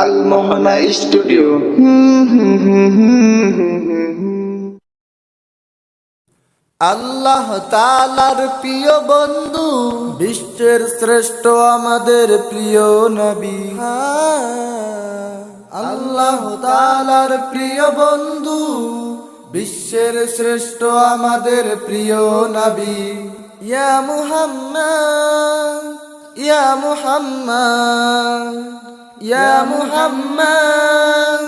আল মোহনা studio. আল্লাহ তাআলার প্রিয় বন্ধু, বিশ্বের শ্রেষ্ঠ আমাদের প্রিয় নবী। আল্লাহ তাআলার প্রিয় বন্ধু, বিশ্বের শ্রেষ্ঠ আমাদের প্রিয় নবী। ইয়া মুহাম্মদ, ইয়া মুহাম্মদ, ইয়া মুহাম্মদ,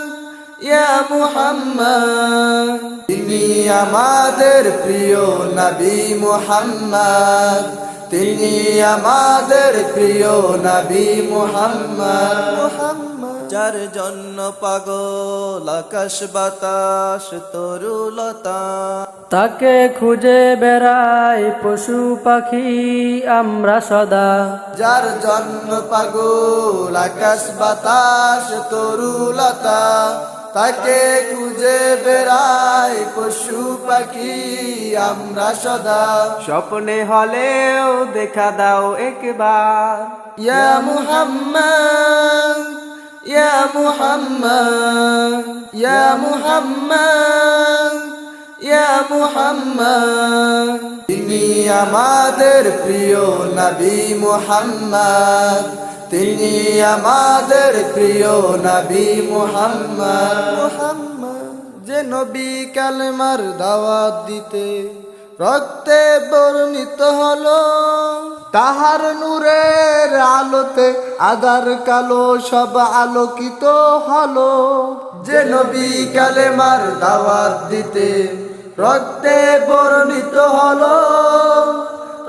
ইয়া মুহাম্মদ। তিনি আমাদের প্রিয় নবী মুহাম্মদ, তিনি আমাদের প্রিয় নবী মুহাম্মদ। যার জন্য পাগল আকাশ বাতাস তরুলতা, তাকে খুঁজে বেড়াই পশু পাখি আমরা সদা। যার জন্য পাগল আকাশ বাতাস তরুলতা, তাকে খুঁজে বেড়াই পশু পাখি আমরা সদা। স্বপ্নে হলেও দেখা দাও একবার। ইয়া মুহাম্মদ, ইয়া মুহাম্মদ, ইয়া মুহাম্মদ, ইয়া মুহাম্মদ। তিনি আমাদের প্রিয় নবী মুহাম্মদ, তিনি আমাদের প্রিয় নবী মুহাম্মদ। যে নবী কালেমার দাওয়াত দিতে রক্তে বর্ণিত হলো, তাহার নূরের আলোতে আধার কালো সব আলোকিত হলো। যে নবী কালেমার দাওয়াত দিতে রক্তে বর্ণিত হলো,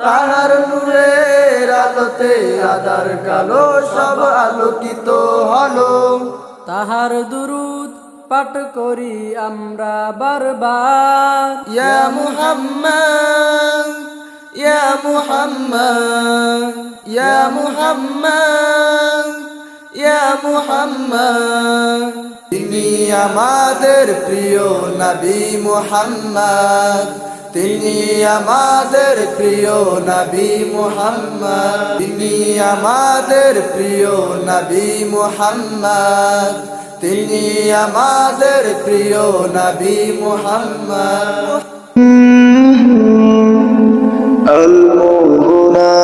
তাহার নূরের আলোতে আধার কালো সব আলোকিত হলো। তাহার দুরূদ পাঠ করি আমরা বারবার। ইয়া মুহাম্মদ, ইয়া মুহাম্মদ, ইয়া মুহাম্মদ, ইয়া মুহাম্মদ। তিনি আমাদের প্রিয় নবী মুহাম্মদ, তিনি আমাদের প্রিয় নবী মুহাম্মদ, তিনি আমাদের প্রিয় নবী মুহাম্মদ, তিনি আমাদের প্রিয় নবী মুহাম্মদ। আল মোহনা